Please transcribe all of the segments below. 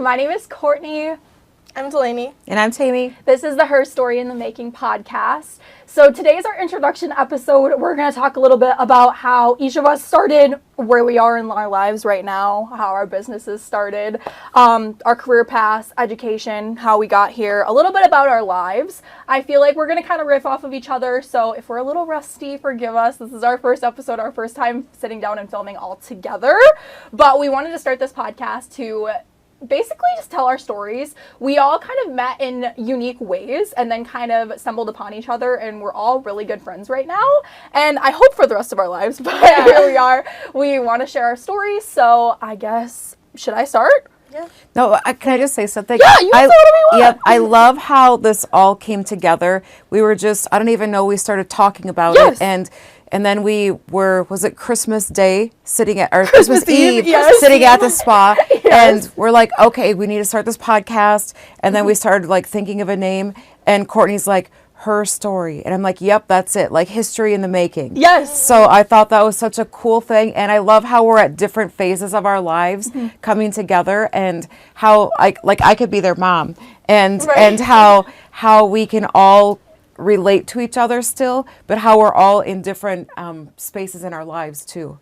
my name is Courtney. I'm Delaney. And I'm Tammy. This is the Her Story in the Making podcast. So today is our introduction episode. We're going to talk a little bit about how each of us started, where we are in our lives right now, how our businesses started, our career paths, education, how we got here, a little bit about our lives. I feel like we're going to kind of riff off of each other. So if we're a little rusty, forgive us. This is our first episode, our first time sitting down and filming all together. But we wanted to start this podcast to basically just tell our stories. We all kind of met in unique ways and then kind of stumbled upon each other, and we're all really good friends right now, and I hope for the rest of our lives. But here we are. We want to share our stories, so I guess, should I start? Yeah. No, can I just say something? Yeah, you can say whatever you want. Yep, I love how this all came together. We were just, I don't even know, we started talking about it, and then we were, was it Christmas Day, sitting at, or Christmas Eve, sitting at the spa, and we're like, okay, we need to start this podcast, and then we started like thinking of a name, and Courtney's like, Her Story, and I'm like, yep, that's it, like history in the making. Yes. So I thought that was such a cool thing, and I love how we're at different phases of our lives coming together, and how I could be their mom, and how we can all relate to each other still, but how we're all in different spaces in our lives too.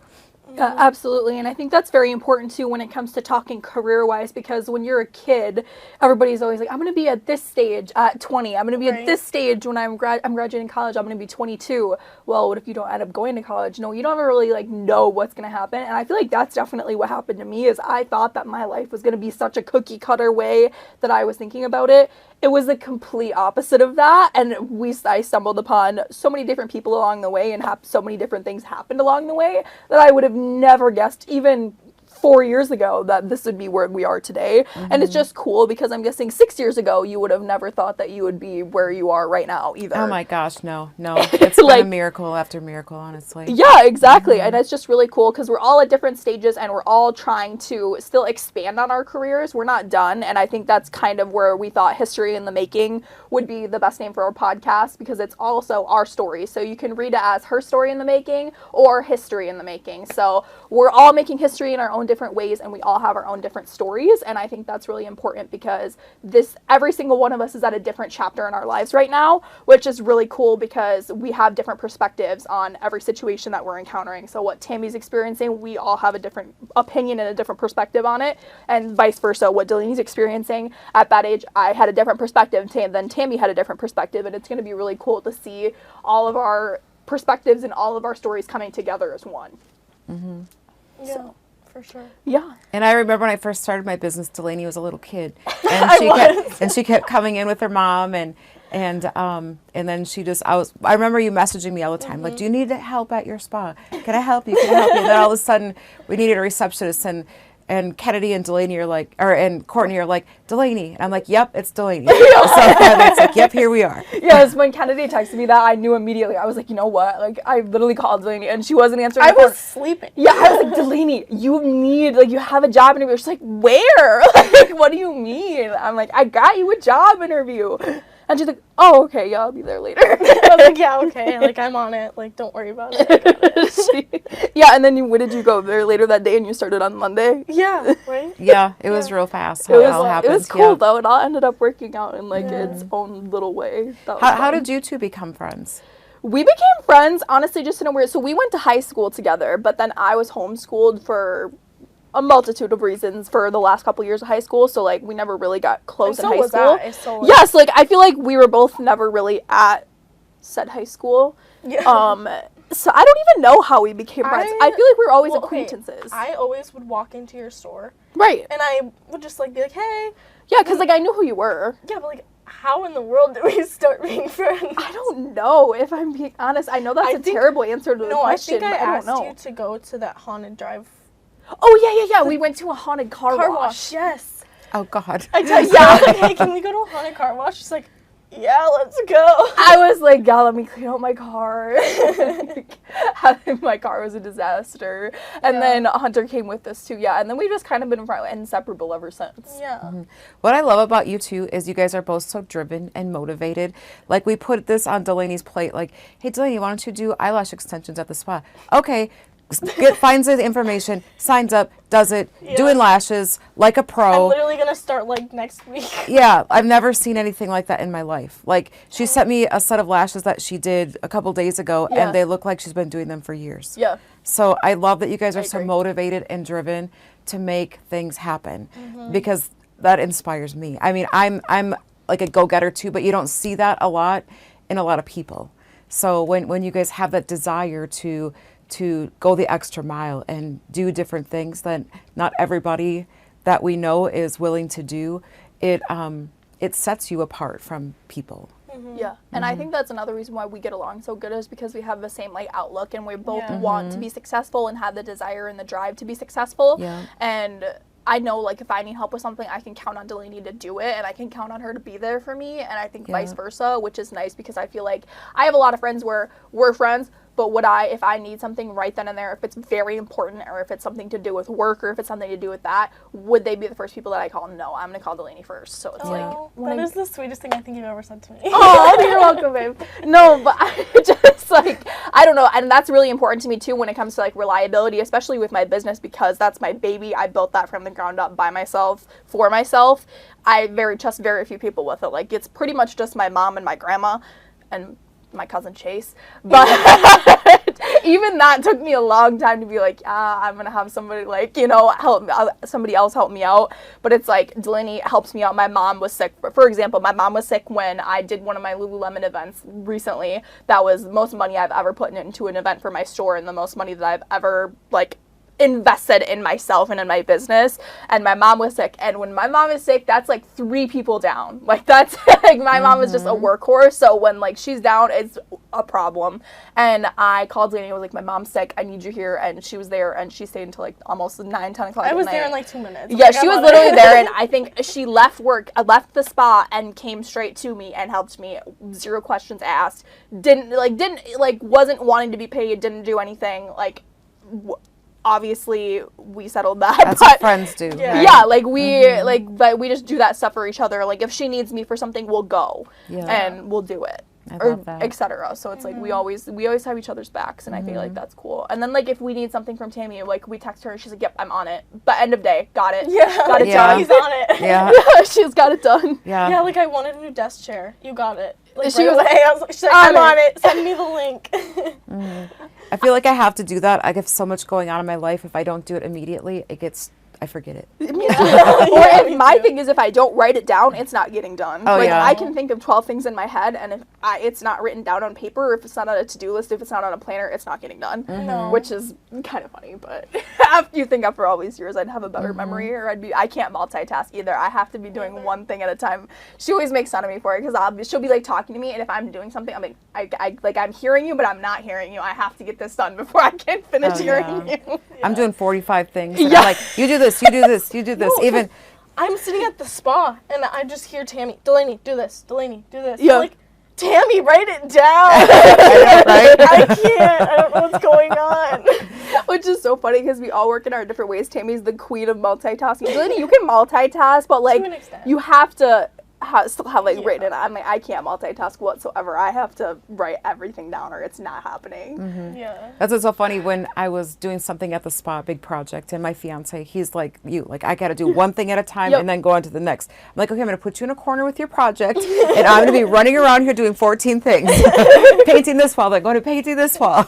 Absolutely, and I think that's very important too when it comes to talking career-wise, because when you're a kid, everybody's always like, I'm going to be at this stage at 20, I'm going to be at this stage when I'm graduating college, I'm going to be 22. Well, what if you don't end up going to college? No, you don't ever really like know what's going to happen, and I feel like that's definitely what happened to me. Is I thought that my life was going to be such a cookie cutter way that I was thinking about it. It was the complete opposite of that, and I stumbled upon so many different people along the way, and so many different things happened along the way that I would have never guessed even 4 years ago that this would be where we are today. And it's just cool because I'm guessing 6 years ago you would have never thought that you would be where you are right now either. Oh my gosh, no. It's like, been a miracle after miracle, honestly. Yeah, exactly. And it's just really cool because we're all at different stages and we're all trying to still expand on our careers. We're not done, and I think that's kind of where we thought History in the Making would be the best name for our podcast, because it's also our story. So you can read it as Her Story in the Making or History in the Making. So we're all making history in our own different ways, and we all have our own different stories, and I think that's really important because every single one of us is at a different chapter in our lives right now, which is really cool because we have different perspectives on every situation that we're encountering. So what Tammy's experiencing, we all have a different opinion and a different perspective on it, and vice versa. What Delaney's experiencing at that age, I had a different perspective than Tammy had a different perspective, and it's going to be really cool to see all of our perspectives and all of our stories coming together as one. Yeah. So. For sure. Yeah. And I remember when I first started my business, Delaney was a little kid, and she kept coming in with her mom, and then she just, I remember you messaging me all the time, like, do you need help at your spa? Can I help you? Can I help you? And then all of a sudden we needed a receptionist, and Kennedy and Delaney are like, and Courtney are like, Delaney. And I'm like, yep, it's Delaney. So it's like, yep, here we are. Yes, when Kennedy texted me that, I knew immediately. I was like, you know what? Like, I literally called Delaney, and she wasn't answering. I was sleeping. Yeah, I was like, Delaney, you have a job interview. She's like, where? Like, what do you mean? I'm like, I got you a job interview. And she's like, oh, okay, yeah, I'll be there later. I was like, yeah, okay, like, I'm on it, like, don't worry about it. Yeah, and then when did you go there later that day, and you started on Monday? Yeah, right? Yeah, it was real fast. It was cool, though. It all ended up working out in, like, its own little way. How did you two become friends? We became friends, honestly, just in a weird, so we went to high school together, but then I was homeschooled for a multitude of reasons for the last couple years of high school, so like we never really got close in high school. Yes, like I feel like we were both never really at said high school. Yeah. So I don't even know how we became friends. I feel like we were always acquaintances. I always would walk into your store. Right. And I would just like be like, hey. Yeah, because like I knew who you were. Yeah, but like how in the world did we start being friends? I don't know, if I'm being honest. I know that's a terrible answer to the question, but I don't know. asked you to go to that haunted drive. Oh, yeah. We went to a haunted car wash. Yes. Oh, God. I was like, hey, can we go to a haunted car wash? She's like, yeah, let's go. I was like, God, let me clean out my car. My car was a disaster. And then Hunter came with us too. Yeah. And then we've just kind of been inseparable ever since. Yeah. Mm-hmm. What I love about you two is you guys are both so driven and motivated. Like, we put this on Delaney's plate, like, hey, Delaney, why don't you do eyelash extensions at the spa? Okay. finds the information, signs up, does it, doing lashes like a pro. I'm literally gonna start like next week. Yeah, I've never seen anything like that in my life. Like, she sent me a set of lashes that she did a couple days ago, Yeah. and they look like she's been doing them for years. Yeah. So I love that you guys are so agree. motivated and driven to make things happen, because that inspires me. I mean, I'm like a go-getter too, but you don't see that a lot in a lot of people. So when you guys have that desire to go the extra mile and do different things that not everybody that we know is willing to do, it sets you apart from people. Yeah, and I think that's another reason why we get along so good, is because we have the same like outlook, and we both want to be successful and have the desire and the drive to be successful. Yeah. And I know, like, if I need help with something, I can count on Delaney to do it, and I can count on her to be there for me, and I think vice versa, which is nice, because I feel like I have a lot of friends where we're friends, but if I need something right then and there, if it's very important, or if it's something to do with work, or if it's something to do with that, would they be the first people that I call? No, I'm going to call Delaney first. So it's That is the sweetest thing I think you've ever said to me. Oh, you're welcome, babe. No, but I just, like, I don't know, and that's really important to me, too, when it comes to, like, reliability, especially with my business, because that's my baby. I built that from the ground up by myself, for myself. I trust very few people with it. Like, it's pretty much just my mom and my grandma, and my cousin Chase, but even that took me a long time to be like, I'm gonna have somebody, like, help somebody else help me out. But it's like Delaney helps me out. My mom was sick, for example. My mom was sick when I did one of my Lululemon events recently. That was the most money I've ever put into an event for my store, and the most money that I've ever, like, invested in myself and in my business. And my mom was sick, and when my mom is sick, that's like 3 people down. Like, that's like, my mom is just a workhorse, so when, like, she's down, it's a problem. And I called Delaney, I was like, my mom's sick, I need you here. And she was there, and she stayed until like almost 9-10 o'clock I at was night. there in like 2 minutes. Yeah, she was literally there, and I think she left left the spa and came straight to me and helped me, 0 questions asked. Didn't wasn't wanting to be paid, didn't do anything. Like, obviously we settled that. That's what friends do. Yeah. Yeah, like but we just do that stuff for each other. Like, if she needs me for something, we'll go and we'll do it. I Or love that. etc. So it's like we always have each other's backs, and I feel like that's cool. And then, like, if we need something from Tammy, like, we text her and she's like, "Yep, I'm on it." But end of day, got it. Yeah, got it Yeah. done. He's on it. Yeah. She's got it done. Yeah. Yeah, like, I wanted a new desk chair. You got it. Like, She right was away, I was like, she's like, on I'm it. on it. Send me the link. I feel like I have to do that. I have so much going on in my life. If I don't do it immediately, I forget it. Or my thing is, if I don't write it down, it's not getting done. Oh, like, yeah. I can think of 12 things in my head, and if it's not written down on paper, or if it's not on a to-do list, if it's not on a planner, it's not getting done. No. Which is kind of funny, but after you think after all these years, I'd have a better memory, or I can't multitask either. I have to be doing one thing at a time. She always makes fun of me for it, because she'll be, like, talking to me, and if I'm doing something, I'm like, I'm hearing you, but I'm not hearing you. I have to get this done before I can finish Oh, hearing yeah. you. I'm doing 45 things. And Yeah. I'm like, you do this, you do this, you do this. No, Even I'm sitting at the spa, and I just hear Tammy, Delaney, do this. Delaney, do this. Yeah. I'm like, Tammy, write it down. I know, right? I can't. I don't know what's going on. Which is so funny, because we all work in our different ways. Tammy's the queen of multitasking. Delaney, you can multitask, but, like, an extent. you have to still have, like, written it. I'm like, I can't multitask whatsoever. I have to write everything down, or it's not happening. Yeah. That's what's so funny. When I was doing something at the spa, big project, and my fiance, he's like, I got to do one thing at a time and then go on to the next. I'm like, okay, I'm going to put you in a corner with your project, and I'm going to be running around here doing 14 things. Painting this wall, then going to painting this wall.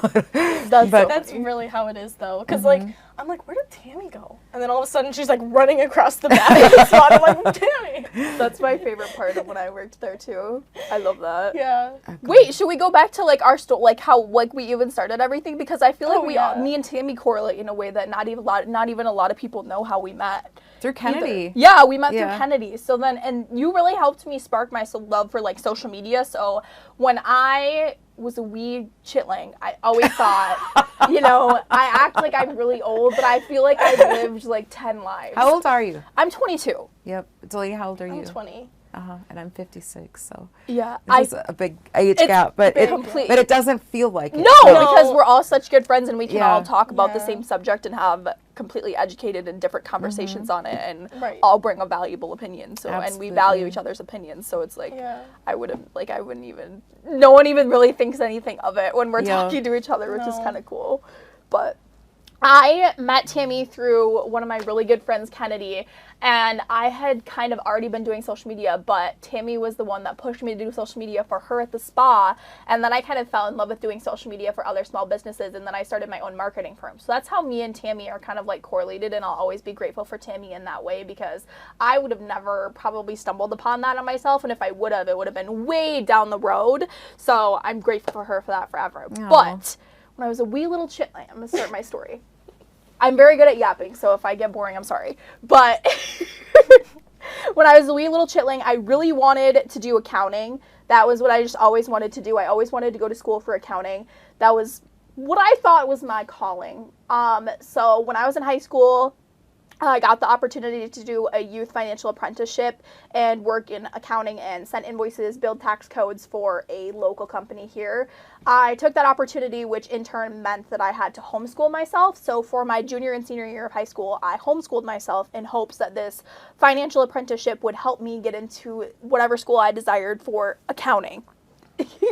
That's really how it is, though. Because, like, I'm like, where did Tammy go? And then all of a sudden, she's, like, running across the back of the spot. I'm like, Tammy. That's my favorite part of when I worked there, too. I love that. Yeah. Wait, should we go back to, like, our like, how, like, we even started everything? Because I feel like me and Tammy correlate in a way that not even a lot of people know how we met. Through Kennedy. Yeah, we met through Yeah. Kennedy. So then, and you really helped me spark my love for, like, social media. So when I was a wee chitling, I always thought, I act like I'm really old, but I feel like I've lived, like, 10 lives. How old are you? I'm 22. Yep. Delaney, how old are you? I'm 20. And I'm 56, so Yeah. this is a big age gap, but it doesn't feel like it. No, So- because we're all such good friends, and we can Yeah. all talk about the Yeah. same subject and have completely educated and different conversations on it, and Right. all bring a valuable opinion. So, and we Absolutely. value each other's opinions. So it's like, Yeah. no one even really thinks anything of it when we're Yeah. talking to each other, which is No. kind of cool. But I met Tammy through one of my really good friends, Kennedy, and I had kind of already been doing social media, but Tammy was the one that pushed me to do social media for her at the spa, and then I kind of fell in love with doing social media for other small businesses, and then I started my own marketing firm. So that's how me and Tammy are kind of like correlated, and I'll always be grateful for Tammy in that way, because I would have never probably stumbled upon that on myself, and if I would have, it would have been way down the road. So I'm grateful for her for that forever. Aww. But when I was a wee little chitlin, I'm going to start my story. I'm very good at yapping, so if I get boring, I'm sorry. But when I was a wee little chitling, I really wanted to do accounting. That was what I just always wanted to do. I always wanted to go to school for accounting. That was what I thought was my calling. So when I was in high school, I got the opportunity to do a youth financial apprenticeship and work in accounting and send invoices, build tax codes for a local company here. I took that opportunity, which in turn meant that I had to homeschool myself. So for my junior and senior year of high school, I homeschooled myself in hopes that this financial apprenticeship would help me get into whatever school I desired for accounting.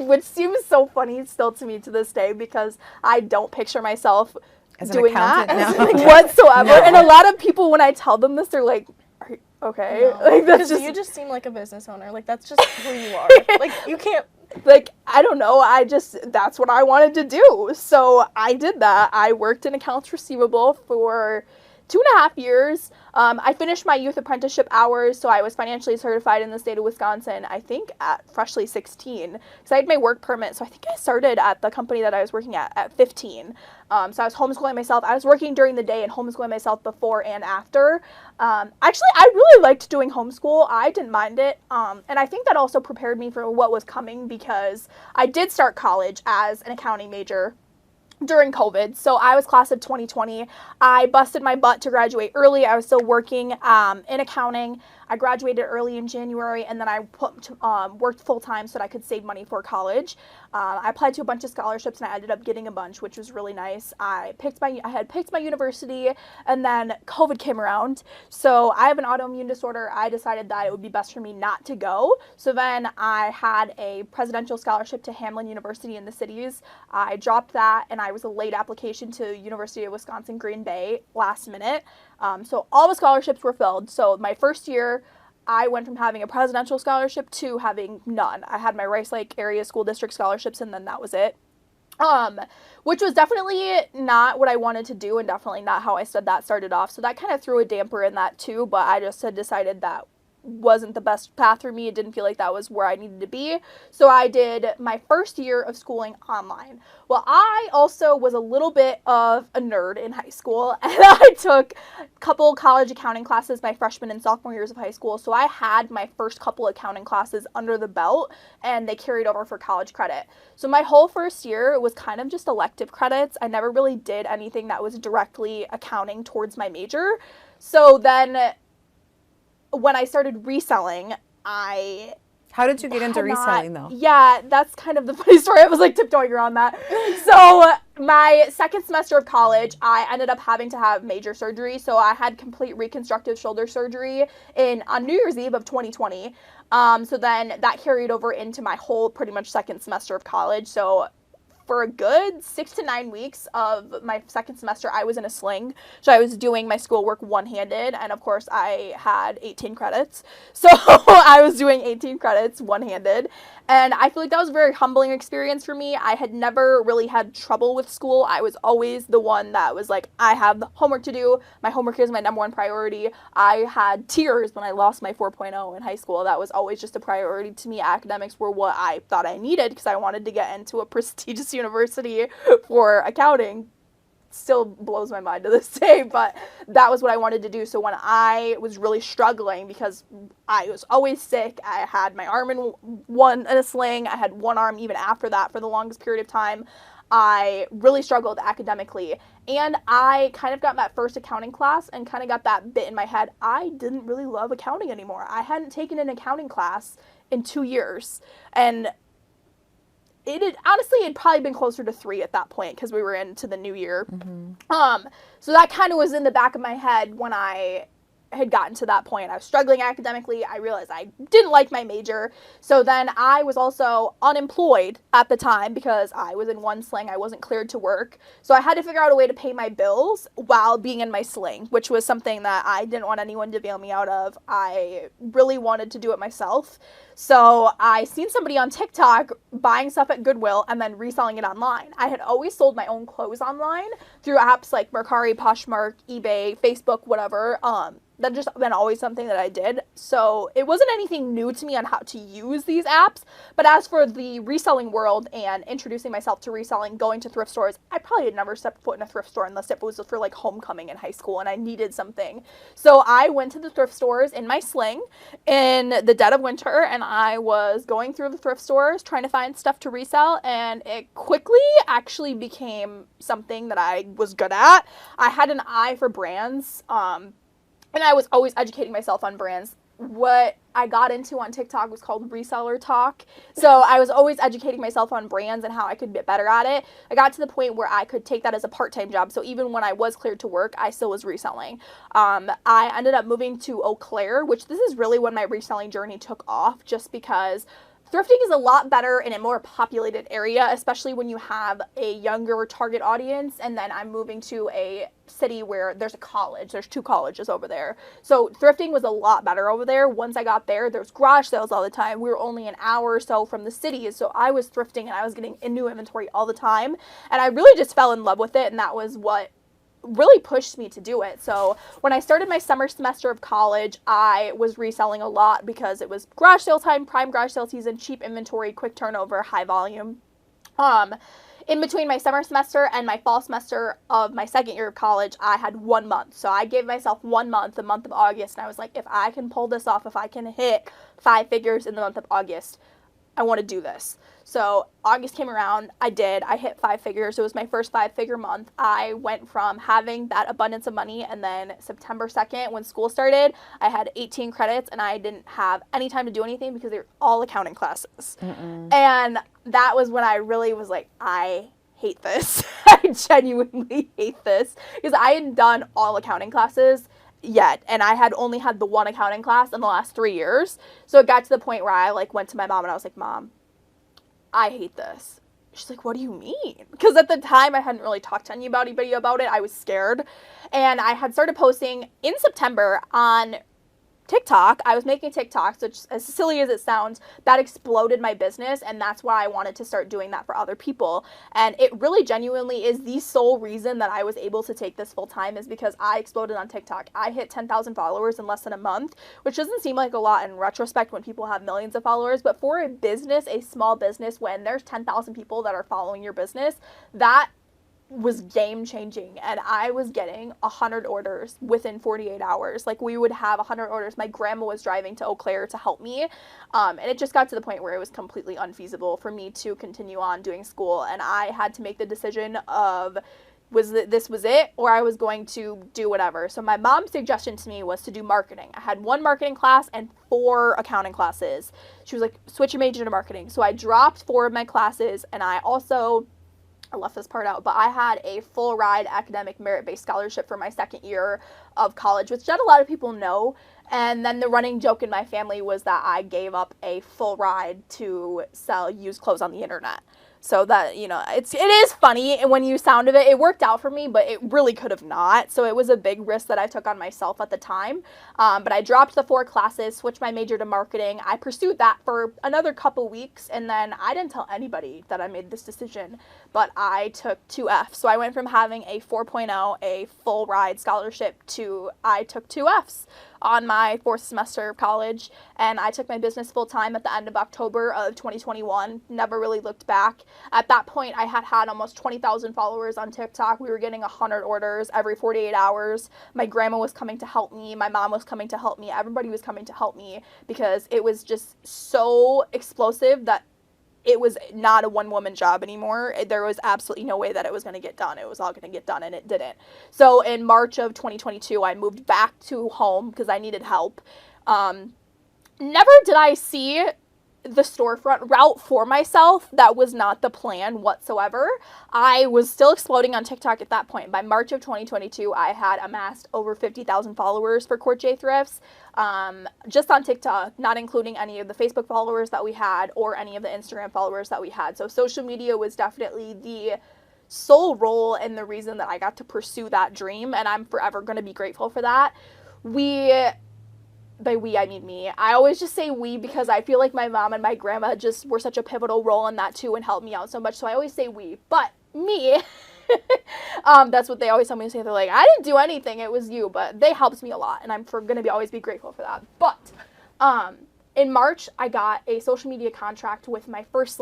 Which seems so funny still to me to this day, because I don't picture myself as doing that no. whatsoever. No. And a lot of people, when I tell them this, they're like, "Are you okay?" No. Like, that's Because just, you just seem like a business owner. Like, that's just who you are. Like, you can't. like, I don't know. That's what I wanted to do. So I did that. I worked in accounts receivable for 2.5 years. I finished my youth apprenticeship hours, so I was financially certified in the state of Wisconsin, I think at freshly 16, because I had my work permit. So I think I started at the company that I was working at 15. So I was homeschooling myself. I was working during the day and homeschooling myself before and after. Actually, I really liked doing homeschool. I didn't mind it. And I think that also prepared me for what was coming, because I did start college as an accounting major during COVID. So I was class of 2020. I busted my butt to graduate early. I was still working in accounting. I graduated early in January, and then I worked full-time so that I could save money for college. I applied to a bunch of scholarships, and I ended up getting a bunch, which was really nice. I had picked my university, and then COVID came around. So I have an autoimmune disorder. I decided that it would be best for me not to go. So then I had a presidential scholarship to Hamline University in the cities. I dropped that, and I was a late application to University of Wisconsin Green Bay last minute. So all the scholarships were filled. So my first year, I went from having a presidential scholarship to having none. I had my Rice Lake area school district scholarships, and then that was it. Which was definitely not what I wanted to do, and definitely not how I started off. So that kind of threw a damper in that too, but I just had decided that wasn't the best path for me. It didn't feel like that was where I needed to be. So I did my first year of schooling online. Well, I also was a little bit of a nerd in high school, and I took a couple college accounting classes my freshman and sophomore years of high school. So I had my first couple accounting classes under the belt, and they carried over for college credit. So my whole first year was kind of just elective credits. I never really did anything that was directly accounting towards my major. So then when I started reselling, How did you get into reselling, though? Yeah, that's kind of the funny story. I was like tiptoeing around that. So my second semester of college, I ended up having to have major surgery. So I had complete reconstructive shoulder surgery on New Year's Eve of 2020. So then that carried over into my whole pretty much second semester of college. So for a good 6 to 9 weeks of my second semester, I was in a sling. So I was doing my schoolwork one-handed, and of course I had 18 credits. So I was doing 18 credits one-handed, and I feel like that was a very humbling experience for me. I had never really had trouble with school. I was always the one that was like, I have homework to do. My homework is my number one priority. I had tears when I lost my 4.0 in high school. That was always just a priority to me. Academics were what I thought I needed because I wanted to get into a prestigious university for accounting. Still blows my mind to this day, but that was what I wanted to do. So when I was really struggling because I was always sick, I had my arm in a sling, I had one arm even after that for the longest period of time, I really struggled academically. And I kind of got that first accounting class and kind of got that bit in my head. I didn't really love accounting anymore. I hadn't taken an accounting class in 2 years. And honestly, it'd probably been closer to 3 at that point because we were into the new year. Mm-hmm. So that kind of was in the back of my head when I had gotten to that point. I was struggling academically. I realized I didn't like my major. So then I was also unemployed at the time because I was in one sling. I wasn't cleared to work. So I had to figure out a way to pay my bills while being in my sling, which was something that I didn't want anyone to bail me out of. I really wanted to do it myself. So I seen somebody on TikTok buying stuff at Goodwill and then reselling it online. I had always sold my own clothes online through apps like Mercari, Poshmark, eBay, Facebook, whatever. That's just been always something that I did. So it wasn't anything new to me on how to use these apps. But as for the reselling world and introducing myself to reselling, going to thrift stores, I probably had never stepped foot in a thrift store unless it was for like homecoming in high school and I needed something. So I went to the thrift stores in my sling in the dead of winter, and I was going through the thrift stores trying to find stuff to resell, and it quickly actually became something that I was good at. I had an eye for brands. And I was always educating myself on brands. What I got into on TikTok was called reseller talk. So I was always educating myself on brands and how I could get better at it. I got to the point where I could take that as a part-time job. So even when I was cleared to work, I still was reselling. I ended up moving to Eau Claire, which this is really when my reselling journey took off, just because thrifting is a lot better in a more populated area, especially when you have a younger target audience. And then I'm moving to a city where there's a college. There's 2 colleges over there. So thrifting was a lot better over there. Once I got there, there was garage sales all the time. We were only an hour or so from the city. So I was thrifting and I was getting new inventory all the time. And I really just fell in love with it. And that was what really pushed me to do it. So when I started my summer semester of college, I was reselling a lot because it was garage sale time, prime garage sale season, cheap inventory, quick turnover, high volume. In between my summer semester and my fall semester of my second year of college, I had 1 month. So I gave myself 1 month, the month of August, and I was like, if I can pull this off, if I can hit 5 figures in the month of August, I want to do this. So August came around, I did. I hit 5 figures. It was my first 5-figure month. I went from having that abundance of money, and then September 2nd, when school started, I had 18 credits, and I didn't have any time to do anything because they were all accounting classes. And that was when I really was like, I hate this. I genuinely hate this because I hadn't done all accounting classes yet, and I had only had the one accounting class in the last 3 years. So it got to the point where I went to my mom and I was like, Mom, I hate this. She's like, what do you mean? Because at the time I hadn't really talked to anybody about it. I was scared. And I had started posting in September on TikTok. I was making TikToks, which, as silly as it sounds, that exploded my business, and that's why I wanted to start doing that for other people. And it really genuinely is the sole reason that I was able to take this full time, is because I exploded on TikTok. I hit 10,000 followers in less than a month, which doesn't seem like a lot in retrospect when people have millions of followers, but for a business, a small business, when there's 10,000 people that are following your business, that was game changing. And I was getting 100 orders within 48 hours. Like, we would have 100 orders. My grandma was driving to Eau Claire to help me. And it just got to the point where it was completely unfeasible for me to continue on doing school. And I had to make the decision of, this was it, or I was going to do whatever. So my mom's suggestion to me was to do marketing. I had 1 marketing class and 4 accounting classes. She was like, switch your major to marketing. So I dropped 4 of my classes, and I left this part out, but I had a full ride academic merit-based scholarship for my second year of college, which not a lot of people know. And then the running joke in my family was that I gave up a full ride to sell used clothes on the internet. So that, it is funny, and when you sound of it, it worked out for me, but it really could have not. So it was a big risk that I took on myself at the time. But I dropped the 4 classes, switched my major to marketing. I pursued that for another couple weeks, and then I didn't tell anybody that I made this decision, but I took 2 Fs. So I went from having a 4.0, a full ride scholarship, to I took 2 Fs on my 4th semester of college, and I took my business full time at the end of October of 2021. Never really looked back. At that point, I had almost 20,000 followers on TikTok. We were getting 100 orders every 48 hours. My grandma was coming to help me. My mom was coming to help me. Everybody was coming to help me because it was just so explosive that it was not a one-woman job anymore. There was absolutely no way that it was going to get done. It was all going to get done, and it didn't. So in March of 2022, I moved back to home because I needed help. Never did I see the storefront route for myself. That was not the plan whatsoever. I was still exploding on TikTok at that point. By March of 2022, I had amassed over 50,000 followers for Court J Thrifts, just on TikTok, not including any of the Facebook followers that we had or any of the Instagram followers that we had. So social media was definitely the sole role and the reason that I got to pursue that dream, and I'm forever going to be grateful for that. By we, I mean me. I always just say we because I feel like my mom and my grandma just were such a pivotal role in that too and helped me out so much. So I always say we, but me, that's what they always tell me to say. They're like, I didn't do anything. It was you, but they helped me a lot, and I'm going to always be grateful for that. But in March, I got a social media contract with my first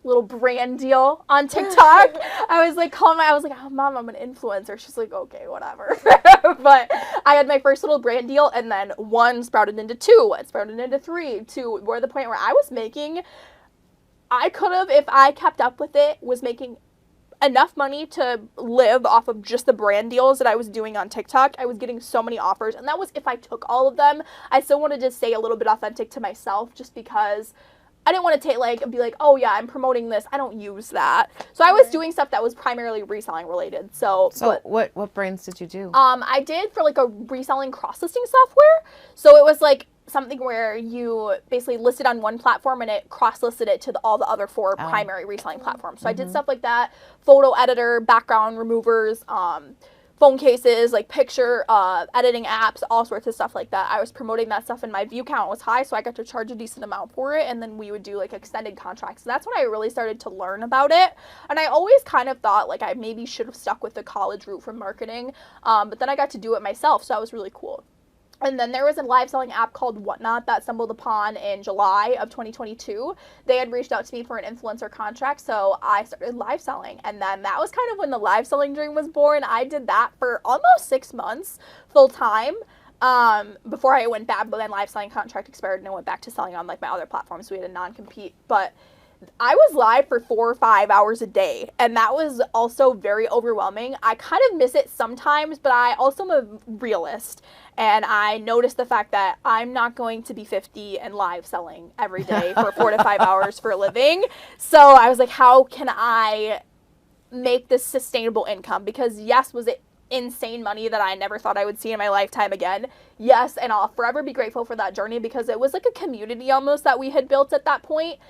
little brand deal on TikTok. I was like, oh, Mom, I'm an influencer. She's like, okay, whatever. But I had my first little brand deal, and then one sprouted into two, it sprouted into three, to where the point where I was making, I could have, if I kept up with it, was making enough money to live off of just the brand deals that I was doing on TikTok. I was getting so many offers, and that was if I took all of them. I still wanted to stay a little bit authentic to myself just because I didn't want to be like, oh yeah, I'm promoting this. I don't use that. So I was doing stuff that was primarily reselling related. So what brands did you do? I did for a reselling cross-listing software. So it was something where you basically listed on one platform and it cross-listed it to all the other four primary reselling platforms. So I did stuff like that, photo editor, background removers, phone cases, picture editing apps, all sorts of stuff like that. I was promoting that stuff and my view count was high, so I got to charge a decent amount for it, and then we would do extended contracts. So that's when I really started to learn about it. And I always kind of thought I maybe should have stuck with the college route for marketing, but then I got to do it myself, so that was really cool. And then there was a live selling app called Whatnot that I stumbled upon in July of 2022. They had reached out to me for an influencer contract, so I started live selling. And then that was kind of when the live selling dream was born. I did that for almost 6 months full time before I went back, but then live selling contract expired and I went back to selling on my other platforms. So we had a non-compete, but I was live for 4 or 5 hours a day, and that was also very overwhelming. I kind of miss it sometimes, but I also am a realist, and I noticed the fact that I'm not going to be 50 and live selling every day for 4 to 5 hours for a living. So I was like, how can I make this sustainable income? Because yes, was it insane money that I never thought I would see in my lifetime again? Yes, and I'll forever be grateful for that journey because it was a community almost that we had built at that point.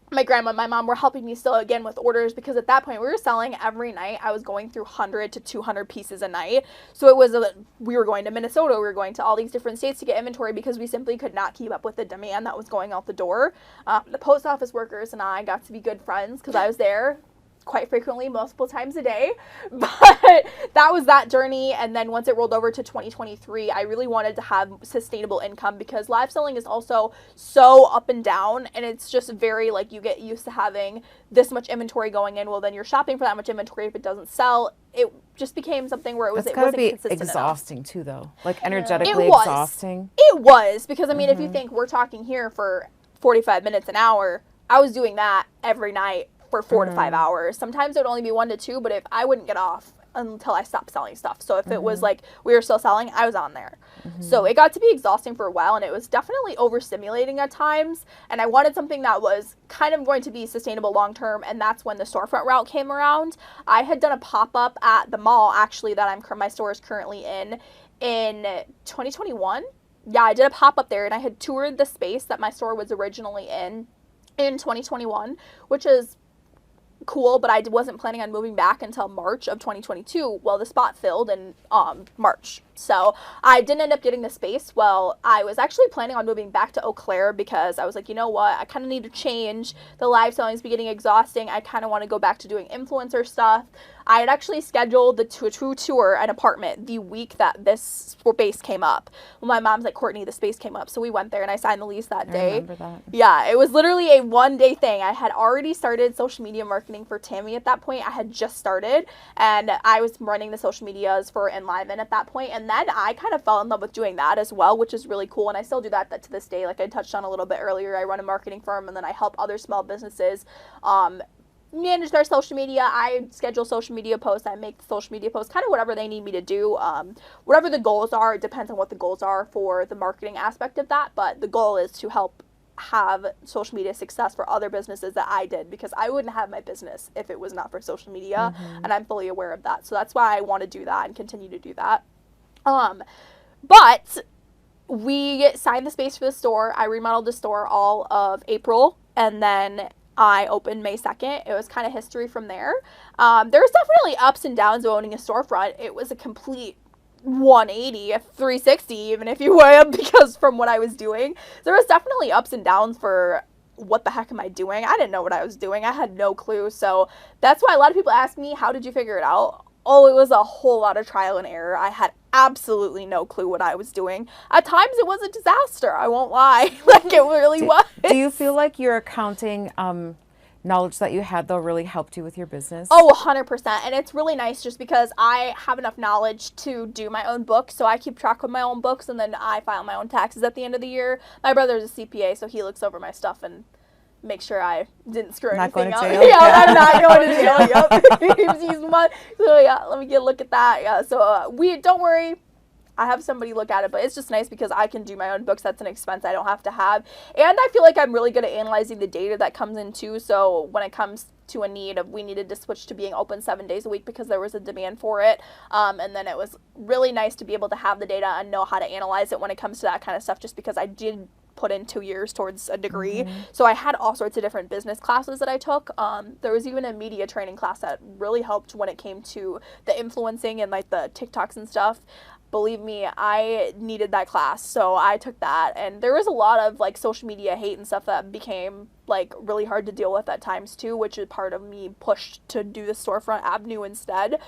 My grandma and my mom were helping me still again with orders because at that point we were selling every night. I was going through 100 to 200 pieces a night. So it was, we were going to Minnesota, we were going to all these different states to get inventory because we simply could not keep up with the demand that was going out the door. The post office workers and I got to be good friends because I was there quite frequently, multiple times a day. But that was that journey. And then once it rolled over to 2023, I really wanted to have sustainable income because live selling is also so up and down, and it's just very you get used to having this much inventory going in. Well, then you're shopping for that much inventory. If it doesn't sell, it just became something where it wasn't consistent exhausting enough. Too, though. Energetically exhausting. It was because if you think we're talking here for 45 minutes an hour, I was doing that every night for 4 to 5 hours. Sometimes it would only be 1 to 2, but if I wouldn't get off until I stopped selling stuff. So if it was we were still selling, I was on there. So it got to be exhausting for a while, and it was definitely overstimulating at times. And I wanted something that was kind of going to be sustainable long term, and that's when the storefront route came around. I had done a pop-up at the mall actually that my store is currently in 2021. Yeah, I did a pop-up there, and I had toured the space that my store was originally in 2021, which is cool, but I wasn't planning on moving back until March of 2022. Well, the spot filled in March. So I didn't end up getting the space. Well, I was actually planning on moving back to Eau Claire because I was like, you know what? I kind of need to change. The live selling is getting exhausting. I kind of want to go back to doing influencer stuff. I had actually scheduled the tour an apartment the week that this space came up. Well, my mom's like, Courtney, the space came up. So we went there and I signed the lease that day. I remember that. Yeah, it was literally a one-day thing. I had already started social media marketing for Tammy at that point. I had just started, and I was running the social medias for Enliven at that point. And then I kind of fell in love with doing that as well, which is really cool. And I still do that to this day. Like I touched on a little bit earlier, I run a marketing firm, and then I help other small businesses manage their social media. I schedule social media posts. I make social media posts, kind of whatever they need me to do. Whatever the goals are, it depends on what the goals are for the marketing aspect of that. But the goal is to help have social media success for other businesses that I did, because I wouldn't have my business if it was not for social media, and I'm fully aware of that. So that's why I want to do that and continue to do that. But we signed the space for the store. I remodeled the store all of April, and then I opened May 2nd. It was kind of history from there. There was definitely ups and downs of owning a storefront. It was a complete 180, a 360, even if you will, because from what I was doing, there was definitely ups and downs for what the heck am I doing? I didn't know what I was doing. I had no clue. So that's why a lot of people ask me, how did you figure it out? Oh, it was a whole lot of trial and error. I had absolutely no clue what I was doing. At times it was a disaster. I won't lie. Like, it really was. Do you feel like your accounting knowledge that you had, though, really helped you with your business? Oh, 100%. And it's really nice just because I have enough knowledge to do my own books. So I keep track of my own books, and then I file my own taxes at the end of the year. My brother's a CPA, so he looks over my stuff and make sure I didn't screw anything up. Jail. Yeah, I'm not going to jail. Yep. So yeah, let me get a look at that. Yeah. So don't worry. I have somebody look at it, but it's just nice because I can do my own books. That's an expense I don't have to have. And I feel like I'm really good at analyzing the data that comes in too. So when it comes to a need of, we needed to switch to being open 7 days a week because there was a demand for it. And then it was really nice to be able to have the data and know how to analyze it when it comes to that kind of stuff, just because I did put in 2 years towards a degree. So I had all sorts of different business classes that I took. There was even a media training class that really helped when it came to the influencing and like the TikToks and stuff. Believe me, I needed that class, so I took that. And there was a lot of like social media hate and stuff that became like really hard to deal with at times too, which is part of me pushed to do the storefront avenue instead.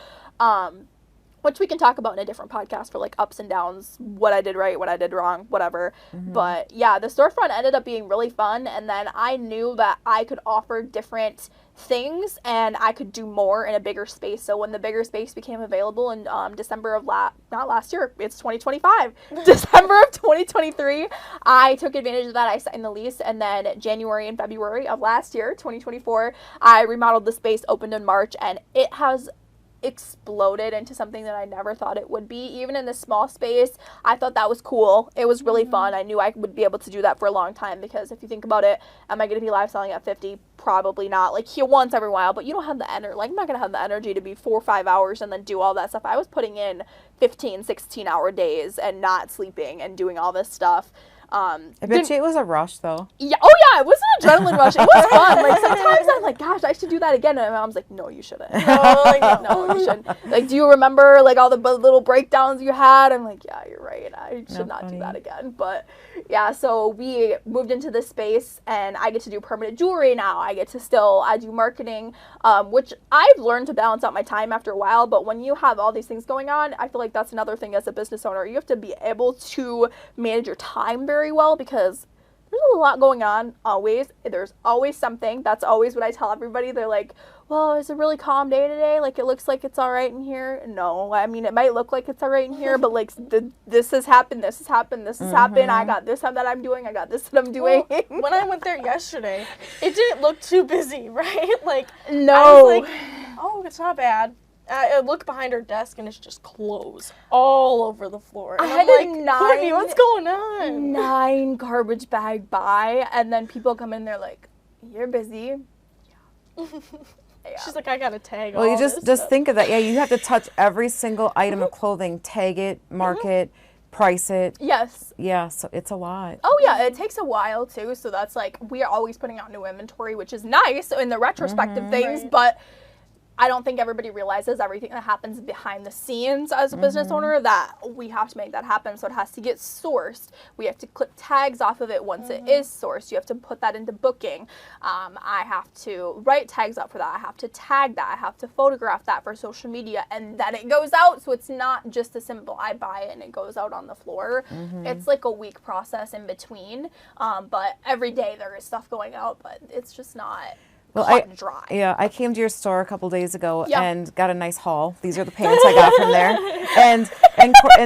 Which we can talk about in a different podcast for like ups and downs, what I did right, what I did wrong, whatever. But yeah, the storefront ended up being really fun. And then I knew that I could offer different things and I could do more in a bigger space. So when the bigger space became available in December of not last year, it's 2025, December of 2023, I took advantage of that. I signed the lease, and then January and February of last year, 2024, I remodeled the space, opened in March, and it has exploded into something that I never thought it would be. Even in this small space, I thought that was cool. It was really fun. I knew I would be able to do that for a long time, because if you think about it, am I going to be live selling at 50? Probably not. Like, here once every while, but you don't have the energy. Like, I'm not going to have the energy to be 4 or 5 hours and then do all that stuff. I was putting in 15, 16-hour days and not sleeping and doing all this stuff. I bet you it was a rush, though. Yeah. Oh, yeah. It was an adrenaline rush. It was fun. Like, sometimes I'm like, gosh, I should do that again. And my mom's like, no, you shouldn't. No, you shouldn't. Like, do you remember, like, all the little breakdowns you had? I'm like, yeah, you're right. I should not do that again. But, yeah, so we moved into this space, and I get to do permanent jewelry now. I do marketing, which I've learned to balance out my time after a while. But when you have all these things going on, I feel like that's another thing as a business owner. You have to be able to manage your time very well, because there's a lot going on always. There's always something. That's always what I tell everybody. They're like, well, it's a really calm day today. Like, it looks like it's all right in here. No, I mean, it might look like it's all right in here, but like this has happened, this has happened, this has happened. I got this that I'm doing. I got this that I'm doing. Well, when I went there yesterday, it didn't look too busy, right? Like, no. I was like, oh, it's not bad. I look behind her desk, and it's just clothes all over the floor. And I had I'm like, Courtney, what's going on? 9 garbage bag buy, and then people come in, they're like, you're busy. Yeah. She's like, I got to tag well, all you this just stuff. think of that. Yeah, you have to touch every single item of clothing, tag it, mark it, price it. Yes. Yeah, so it's a lot. Oh, yeah, it takes a while, too. So that's like, we are always putting out new inventory, which is nice in the retrospective things, but I don't think everybody realizes everything that happens behind the scenes as a business owner, that we have to make that happen. So it has to get sourced. We have to clip tags off of it once it is sourced. You have to put that into booking. I have to write tags up for that. I have to tag that. I have to photograph that for social media, and then it goes out. So it's not just a simple, I buy it and it goes out on the floor. It's like a week process in between. But every day there is stuff going out, but it's just not cut and dry. I came to your store a couple days ago and got a nice haul. These are the pants I got from there,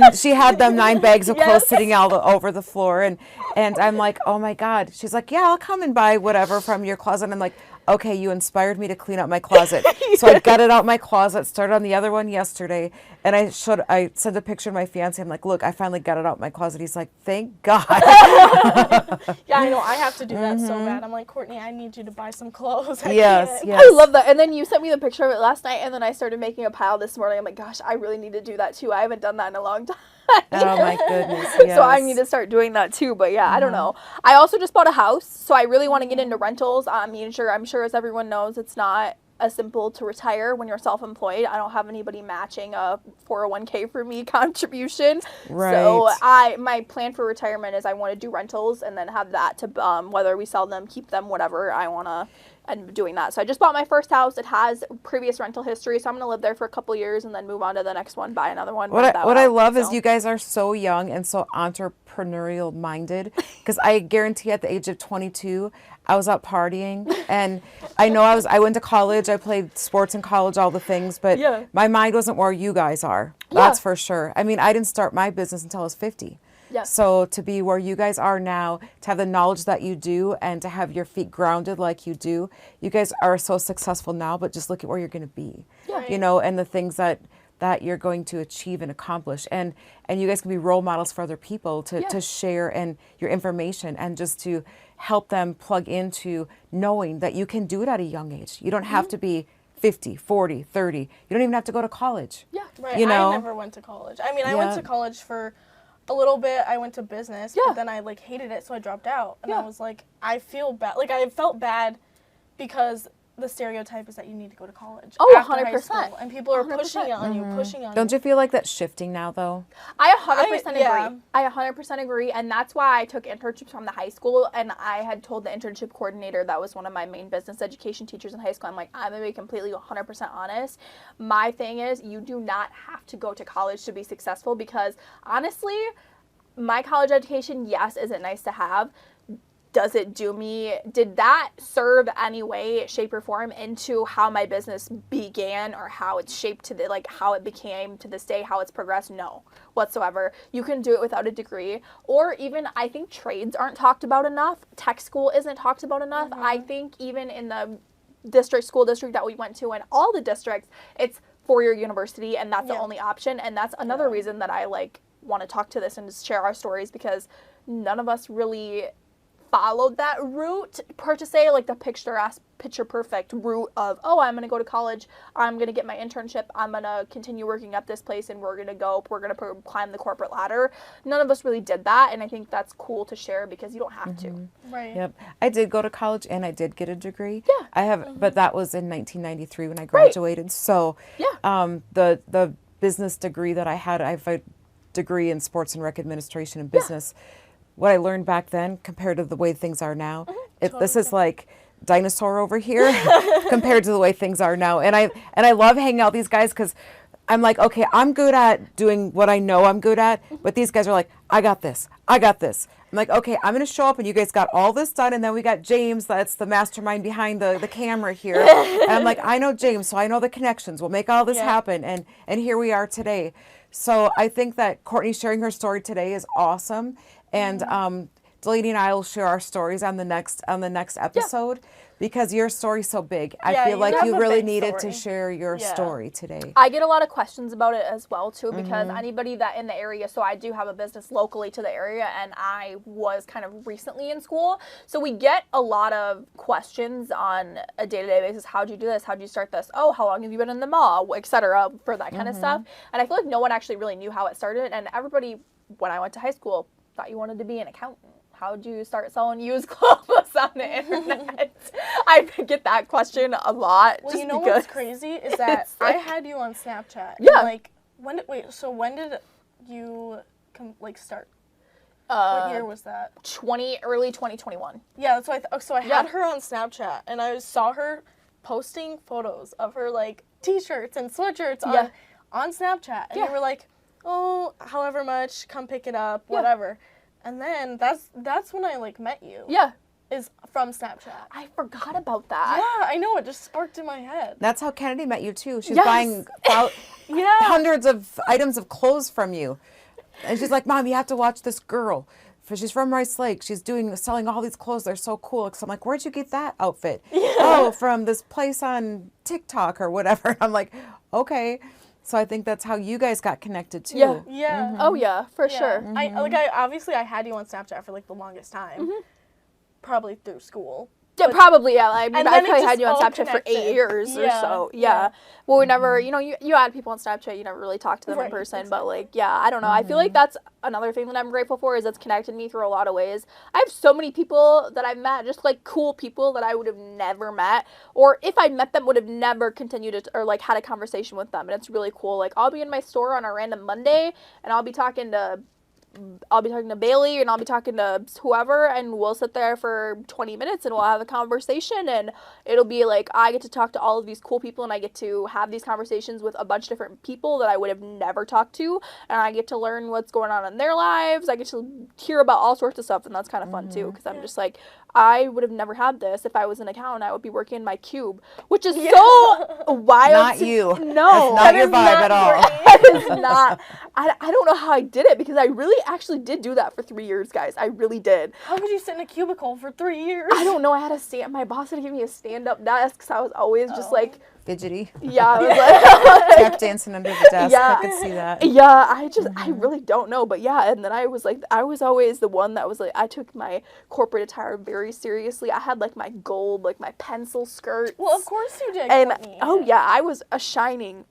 and she had them 9 bags of clothes sitting all over the floor, and I'm like, oh my God. She's like, yeah, I'll come and buy whatever from your closet. And I'm like, okay, you inspired me to clean up my closet. So I gutted out my closet, started on the other one yesterday, and I sent a picture to my fiance. I'm like, look, I finally gutted out my closet. He's like, thank God. Yeah, I know. I have to do that so bad. I'm like, Courtney, I need you to buy some clothes. Yes. I love that. And then you sent me the picture of it last night, and then I started making a pile this morning. I'm like, gosh, I really need to do that too. I haven't done that in a long time. Oh my goodness. Yes. So I need to start doing that too. But yeah, I don't know. I also just bought a house, so I really want to get into rentals. I'm sure as everyone knows, it's not as simple to retire when you're self-employed. I don't have anybody matching a 401k for me contribution. Right. So my plan for retirement is I want to do rentals and then have that to whether we sell them, keep them, whatever I want to. And doing that. So I just bought my first house. It has previous rental history, so I'm going to live there for a couple years and then move on to the next one, buy another one. What I love is you guys are so young and so entrepreneurial minded, because I guarantee at the age of 22, I was out partying, and I know I went to college, I played sports in college, all the things, but my mind wasn't where you guys are. That's for sure. I mean, I didn't start my business until I was 50. Yes. So to be where you guys are now, to have the knowledge that you do, and to have your feet grounded like you do, you guys are so successful now, but just look at where you're going to be, you know, and the things that you're going to achieve and accomplish. And you guys can be role models for other people to share and your information, and just to help them plug into knowing that you can do it at a young age. You don't have to be 50, 40, 30. You don't even have to go to college. Yeah, right. You know? I never went to college. I mean, I went to college for a little bit. I went to business, but then I like hated it, so I dropped out. And I was like, I feel bad. Like, I felt bad because the stereotype is that you need to go to college. Oh, after 100%. high school, and people are pushing it on you, pushing on Don't you. you feel like that's shifting now, though? I 100% agree. Yeah. I 100% agree, and that's why I took internships from the high school, and I had told the internship coordinator that was one of my main business education teachers in high school. I'm like, I'm going to be completely 100% honest. My thing is, you do not have to go to college to be successful, because honestly, my college education, yes, is it nice to have? Did that serve any way, shape, or form into how my business began, or how it's shaped to how it became to this day, how it's progressed? No, whatsoever. You can do it without a degree, or even, I think trades aren't talked about enough. Tech school isn't talked about enough. I think even in the school district that we went to, and all the districts, it's four-year university, and that's the only option. And that's another reason that I want to talk to this and just share our stories, because none of us really followed that route per se, like the picture perfect route of, oh, I'm going to go to college, I'm going to get my internship, I'm going to continue working at this place, and we're going to climb the corporate ladder. None of us really did that, and I think that's cool to share, because you don't have to. Right. Yep. I did go to college, and I did get a degree. Yeah. I have, but that was in 1993 when I graduated. So the business degree that I had, I have a degree in sports and rec administration and business. What I learned back then compared to the way things are now, this is like dinosaur over here compared to the way things are now. And I love hanging out with these guys, because I'm like, okay, I'm good at doing what I know I'm good at, but these guys are like, I got this. I'm like, okay, I'm going to show up, and you guys got all this done, and then we got James, that's the mastermind behind the camera here. And I'm like, I know James, so I know the connections. We'll make all this happen, and here we are today. So I think that Courtney sharing her story today is awesome. And Delaney and I will share our stories on the next episode, because your story's so big. I feel like you really needed to share your story today. I get a lot of questions about it as well too, because anybody that in the area, so I do have a business locally to the area, and I was kind of recently in school, so we get a lot of questions on a day-to-day basis. How'd you do this? How'd you start this? Oh, how long have you been in the mall, etc., for that kind of stuff. And I feel like no one actually really knew how it started, and everybody, when I went to high school, thought you wanted to be an accountant. How'd you start selling used clothes on the internet? I get that question a lot. Well, you know what's crazy is that I had you on Snapchat. Yeah. And when did you start? What year was that? Early 2021. Yeah, that's what so I had her on Snapchat, and I saw her posting photos of her t-shirts and sweatshirts on Snapchat, and you were like, oh, however much, come pick it up, whatever. And then that's when I met you. Yeah. Is from Snapchat. I forgot about that. Yeah, I know, it just sparked in my head. That's how Kennedy met you too. She's buying hundreds of items of clothes from you. And she's like, Mom, you have to watch this girl. she's from Rice Lake. She's selling all these clothes. They're so cool. So I'm like, where'd you get that outfit? Oh, from this place on TikTok or whatever. I'm like, okay. So I think that's how you guys got connected too. Yeah. Yeah. Oh yeah, for sure. I obviously I had you on Snapchat for like the longest time. Probably through school. Yeah, probably, yeah. I mean, And I then it probably had just you on all Snapchat for 8 connected. years or Yeah, so. Yeah. yeah. Well, we never, you add people on Snapchat, you never really talk to them in Right, person. But, like, yeah, I don't know. I feel like that's another thing that I'm grateful for is it's connected me through a lot of ways. I have so many people that I've met, just, like, cool people that I would have never met. Or if I met them, would have never continued to, or, like, had a conversation with them. And it's really cool. Like, I'll be in my store on a random Monday, and I'll be talking to Bailey and I'll be talking to whoever, and we'll sit there for 20 minutes and we'll have a conversation, and it'll be like I get to talk to all of these cool people and I get to have these conversations with a bunch of different people that I would have never talked to, and I get to learn what's going on in their lives. I get to hear about all sorts of stuff, and that's kind of fun too, because I'm just like, I would have never had this if I was an accountant. I would be working in my cube, which is so wild. Not you. No. That's not your vibe at all. That is not. I don't know how I did it, because I really actually did do that for 3 years, guys. I really did. How could you sit in a cubicle for 3 years? I don't know. I had a stand. My boss had to give me a stand-up desk, so I was always just like, Fidgety. yeah, I was like, Kept dancing under the desk. Yeah. I could see that. yeah, I really don't know, but yeah, and then I was always the one that was like, I took my corporate attire very seriously. I had like my gold, like my pencil skirts. Well, of course you did, And Courtney. oh yeah, I was a shining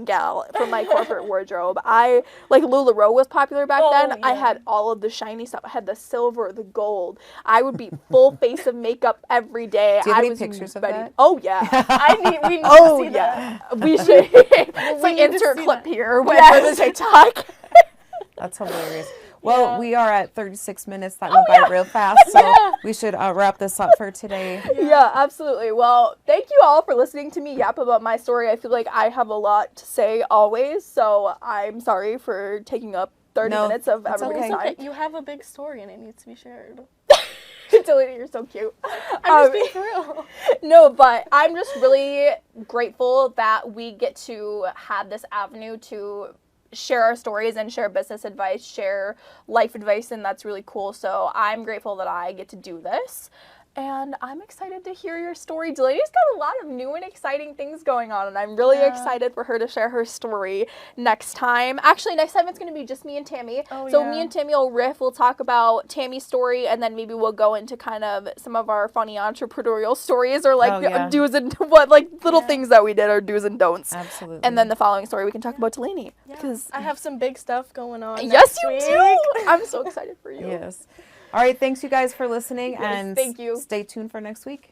gal from my corporate wardrobe. I like LuLaRoe was popular back then. I yeah. had all of the shiny stuff. I had the silver, the gold. I would be full face of makeup every day. Do you have I any was pictures of ready. that? Oh yeah. We need Oh to see yeah. that. We should it's like need to insert see clip that. here for Yes. the TikTok. That's hilarious. Well, Yeah. we are at 36 minutes. That went by real fast, so we should wrap this up for today. Yeah, absolutely. Well, thank you all for listening to me yap about my story. I feel like I have a lot to say always, so I'm sorry for taking up 30 minutes of that's everybody's okay. time. You have a big story and it needs to be shared. Delaney, you're so cute. I'm just being for real. No, but I'm just really grateful that we get to have this avenue to share our stories and share business advice, share life advice, and that's really cool. So I'm grateful that I get to do this. And I'm excited to hear your story. Delaney's got a lot of new and exciting things going on, and I'm really excited for her to share her story next time. Actually, next time it's going to be just me and Tammy. Me and Tammy will riff. We'll talk about Tammy's story, and then maybe we'll go into kind of some of our funny entrepreneurial stories, or like do's and little things that we did, or do's and don'ts. Absolutely. And then the following story we can talk about Delaney, because I have some big stuff going on. yes, next you week. do. I'm so excited for you. Yes. All right. Thanks, you guys, for listening, Yes, and thank you. Stay tuned for next week.